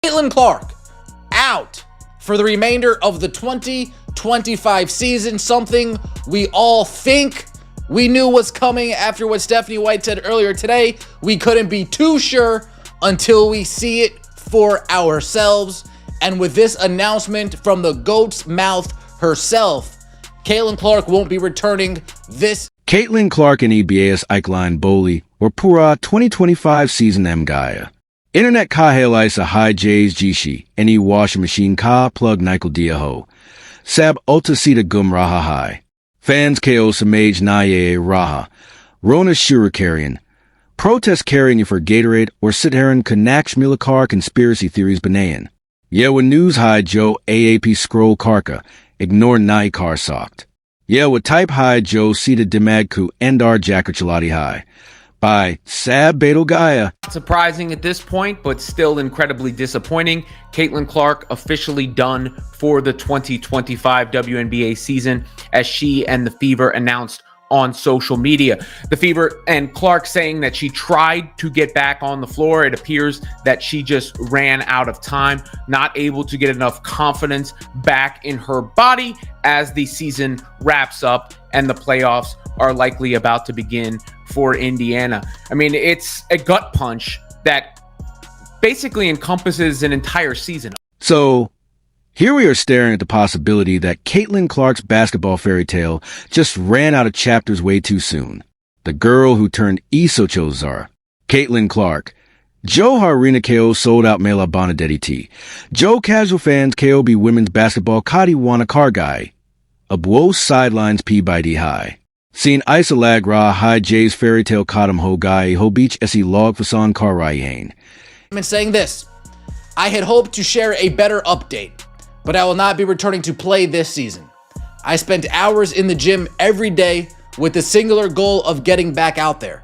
Caitlin Clark out for the remainder of the 2025 season, something we all think we knew was coming after what Stephanie White said earlier today. We couldn't be too sure until we see it for ourselves. And with this announcement from the GOAT's mouth herself, Caitlin Clark won't be returning this. Caitlin Clark and EBA's Ikeline Bowley or Pura 2025 season Gaia. Internet ka helai sa high J's Jishi, any washing machine ka plug Nickel Diaho. Sab ulta sita gum raha high. Fans ko sa mage naye raha. Rona Shurikarian. Protest carrying for Gatorade or Sidharan Kanaksh Milakar conspiracy theories banayan. Yewa news high Joe AAP scroll karka. Ignore nai car socked. Yewa type high Joe sita dimagku endar jackachalati high. By Sab Betel Gaia. Surprising at this point, but still incredibly disappointing. Caitlin Clark officially done for the 2025 WNBA season, as she and the Fever announced on social media. The Fever and Clark saying that she tried to get back on the floor. It appears that she just ran out of time, not able to get enough confidence back in her body as the season wraps up and the playoffs are likely about to begin for Indiana. I mean, it's a gut punch that basically encompasses an entire season. So, here we are staring at the possibility that Caitlin Clark's basketball fairy tale just ran out of chapters way too soon. The girl who turned Isochozar. Caitlin Clark. Joe Harina KO sold out Mela Bonadetti T. Joe casual fans KO be women's basketball Kadi Wana Kargai. Abuo sidelines P by D high. Seen Isolag Ra High J's fairy tale Kadam Ho Gai Ho Beach Se Log Fasan Karayain. I'm saying this. I had hoped to share a better update, but I will not be returning to play this season. I spent hours in the gym every day with the singular goal of getting back out there.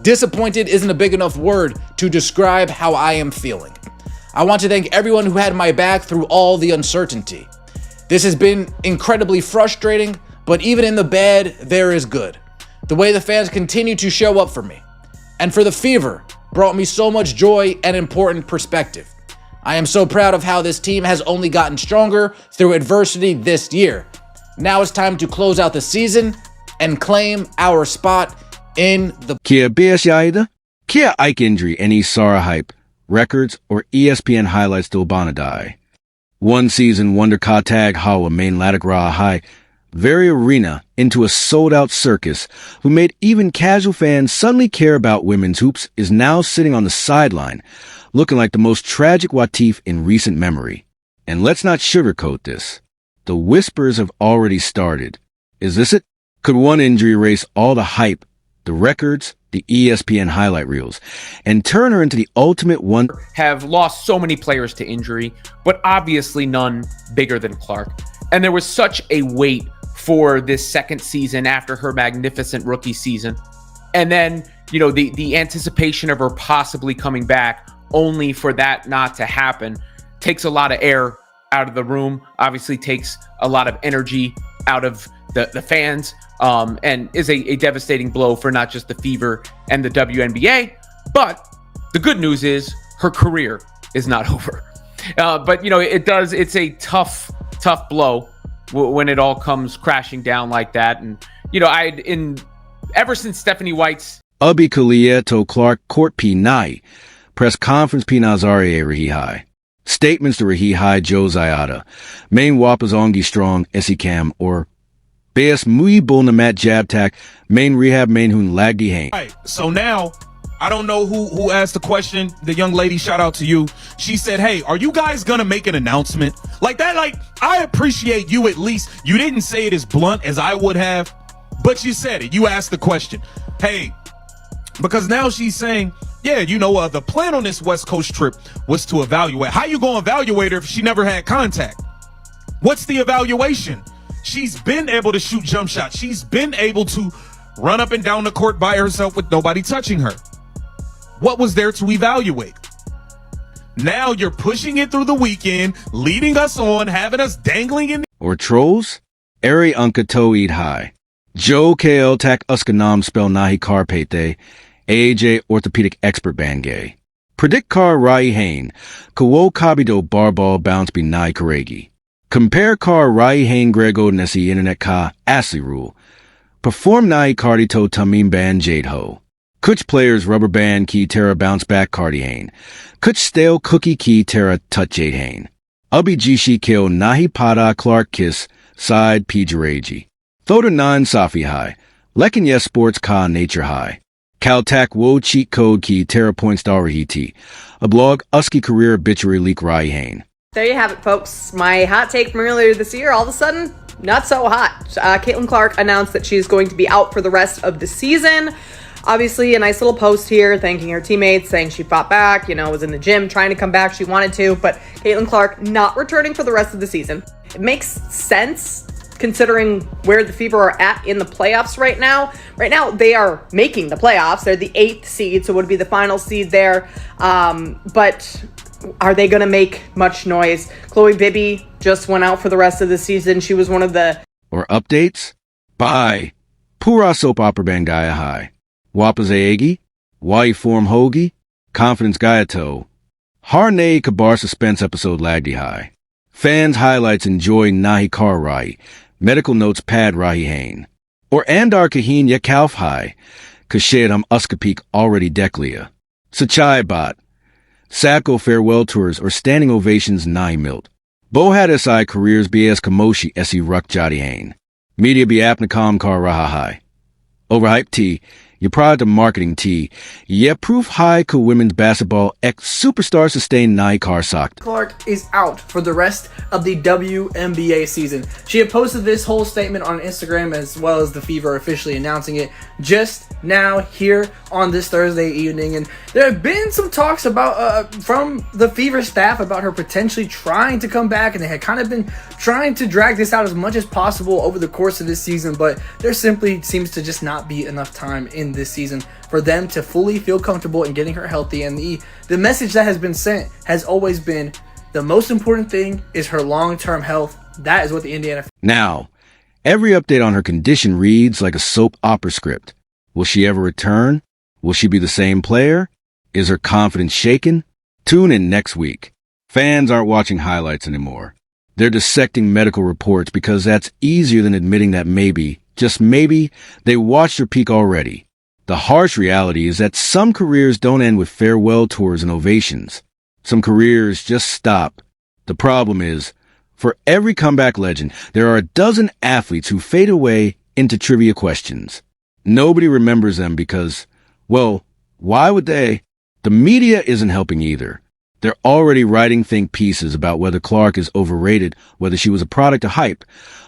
Disappointed isn't a big enough word to describe how I am feeling. I want to thank everyone who had my back through all the uncertainty. This has been incredibly frustrating, but even in the bad, there is good. The way the fans continue to show up for me, and for the Fever, brought me so much joy and important perspective. I am so proud of how this team has only gotten stronger through adversity this year. Now it's time to close out the season and claim our spot in the Kia BS Yaida? Kia Ike injury any Sara hype, records, or ESPN highlights to Obanadai. One season wonder ka tag Hawa main Ladak Ra High, very arena into a sold-out circus who made even casual fans suddenly care about women's hoops is now sitting on the sideline, looking like the most tragic Watif in recent memory. And let's not sugarcoat this. The whispers have already started. Is this it? Could one injury erase all the hype, the records, the ESPN highlight reels, and turn her into the ultimate one? Have lost so many players to injury, but obviously none bigger than Clark. And there was such a weight for this second season after her magnificent rookie season. And then, the anticipation of her possibly coming back only for that not to happen takes a lot of air out of the room, obviously takes a lot of energy out of the fans, and is a devastating blow for not just the Fever and the WNBA. But the good news is her career is not over. But it's a tough blow when it all comes crashing down like that. And ever since Stephanie White's Ubi Kalia to Clark Court P Nai press conference P Nazare Rahi High. Statements to Rahi High Joe Zayada. Main Wapas Ongi Strong Esi Cam or Beas Mui Bulna Mat Jab Tack Main Rehab Main Hun Lagdi Hain. Right. So now I don't know who asked the question. The young lady, shout out to you. She said, hey, are you guys gonna make an announcement? Like that, I appreciate you at least. You didn't say it as blunt as I would have, but you said it. You asked the question. Hey, because now she's saying, yeah, the plan on this West Coast trip was to evaluate. How you gonna evaluate her if she never had contact? What's the evaluation? She's been able to shoot jump shots. She's been able to run up and down the court by herself with nobody touching her. What was there to evaluate? Now you're pushing it through the weekend, leading us on, having us dangling in. Or trolls? Eri Unka Toeed High. Joe KL Tak Uskanam Spell Nahi Karpete. AJ Orthopedic Expert Bangay. Predict Kar Rai Hain, Kawo Kabido Barball Bounce Be Nai Karegi. Compare Kar Rai Hain Grego Nesi Internet Ka Asli Rule. Perform Nai Cardi To Tamim Ban Jade Ho. Kuch Players Rubber Band Ki Terra Bounce Back Cardi Hain. Kuch Stale Cookie Ki Terra Tut Jade Hain. Ubi Jishi Kill Nahi Pada Clark Kiss Side Pijaraji. Thoda Nan Safi High. Lekin Yes Sports Ka Nature High. Caltac Wo Cheat Code Ki Terra Points Darahiti. A blog Usky Career Obituary Leak Rai Hain. There you have it, folks. My hot take from earlier this year, all of a sudden, not so hot. Caitlin Clark announced that she's going to be out for the rest of the season. Obviously, a nice little post here thanking her teammates, saying she fought back, was in the gym trying to come back. She wanted to, but Caitlin Clark not returning for the rest of the season. It makes sense considering where the Fever are at in the playoffs right now. Right now, they are making the playoffs. They're the 8th seed, so it would be the final seed there. But are they going to make much noise? Chloe Bibby just went out for the rest of the season. She was one of the... Or updates? Bye. Pura Soap Opera Bangaya High. Wapazaegi, Wai Form Hogi, Confidence Gayato, Harnay Kabar Suspense Episode Lagdi High. Fans highlights enjoy Nahi Kar Rai, Medical Notes Pad Rahi Hain. Or Andar Kahin Yakalf High, Kashedam Uskapik Already Deklia. Sachai Bot, Sako Farewell Tours or Standing Ovations Nahi Milt. Bohad SI Careers BS Kamoshi SE Ruck Jati Hain. Media Be Apnacom Kar Raha High. Overhyped T. Your product of marketing T. Yeah, proof high co women's basketball ex superstar sustained Nai Karsak. Clark is out for the rest of the WNBA season. She had posted this whole statement on Instagram as well as the Fever officially announcing it just now here on this Thursday evening. And there have been some talks about from the Fever staff about her potentially trying to come back, and they had kind of been trying to drag this out as much as possible over the course of this season, but there simply seems to just not be enough time in this season for them to fully feel comfortable in getting her healthy. And the message that has been sent has always been the most important thing is her long-term health. That is what the Indiana... Now, every update on her condition reads like a soap opera script. Will she ever return? Will she be the same player? Is her confidence shaken? Tune in next week. Fans aren't watching highlights anymore. They're dissecting medical reports because that's easier than admitting that maybe, just maybe, they watched her peak already. The harsh reality is that some careers don't end with farewell tours and ovations. Some careers just stop. The problem is, for every comeback legend, there are a dozen athletes who fade away into trivia questions. Nobody remembers them because, well, why would they? The media isn't helping either. They're already writing think pieces about whether Clark is overrated, whether she was a product of hype,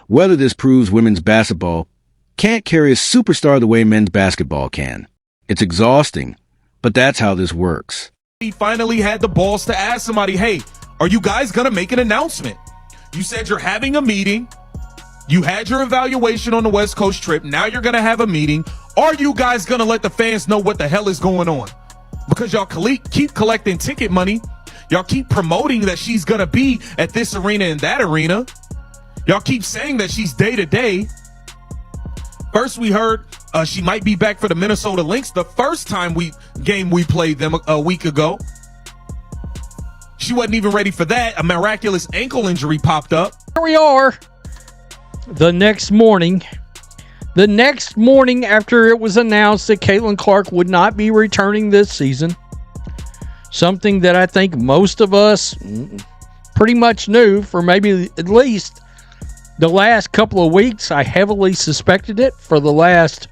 whether this proves women's basketball can't carry a superstar the way men's basketball can. It's exhausting, but that's how this works. He finally had the balls to ask somebody, hey, are you guys going to make an announcement? You said you're having a meeting. You had your evaluation on the West Coast trip. Now you're going to have a meeting. Are you guys going to let the fans know what the hell is going on? Because y'all keep collecting ticket money. Y'all keep promoting that she's going to be at this arena and that arena. Y'all keep saying that she's day to day. First, we heard she might be back for the Minnesota Lynx the first time we played them a week ago. She wasn't even ready for that. A miraculous ankle injury popped up. Here we are. The next morning after it was announced that Caitlin Clark would not be returning this season, something that I think most of us pretty much knew for maybe at least the last couple of weeks. I heavily suspected it for the last,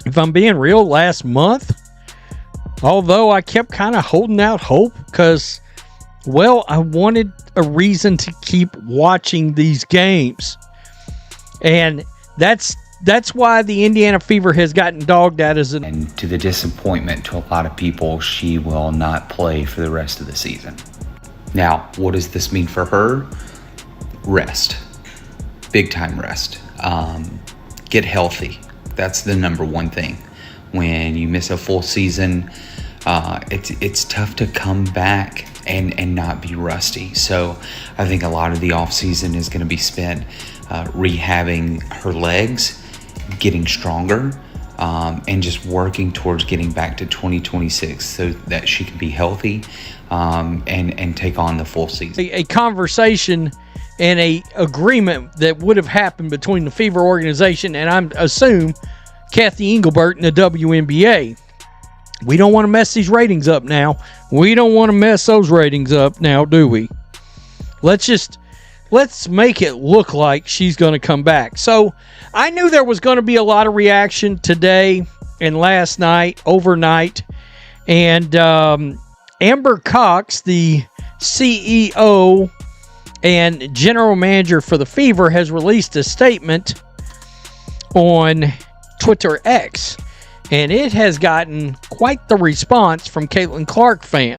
if I'm being real, last month. Although I kept kind of holding out hope because, well, I wanted a reason to keep watching these games. And that's why the Indiana Fever has gotten dogged out as And to the disappointment to a lot of people, she will not play for the rest of the season. Now, what does this mean for her? Rest. Big time rest. Get healthy. That's the number one thing. When you miss a full season, it's tough to come back and not be rusty. So I think a lot of the offseason is going to be spent rehabbing her legs, getting stronger, and just working towards getting back to 2026 so that she can be healthy and take on the full season. A conversation and a agreement that would have happened between the Fever organization and I assume Kathy Engelbert and the WNBA. We don't want to mess these ratings up now. We don't want to mess those ratings up now, do we? Let's make it look like she's going to come back. So I knew there was going to be a lot of reaction today and last night, overnight. And Amber Cox, the CEO and general manager for the Fever, has released a statement on Twitter X. And it has gotten quite the response from Caitlin Clark fans.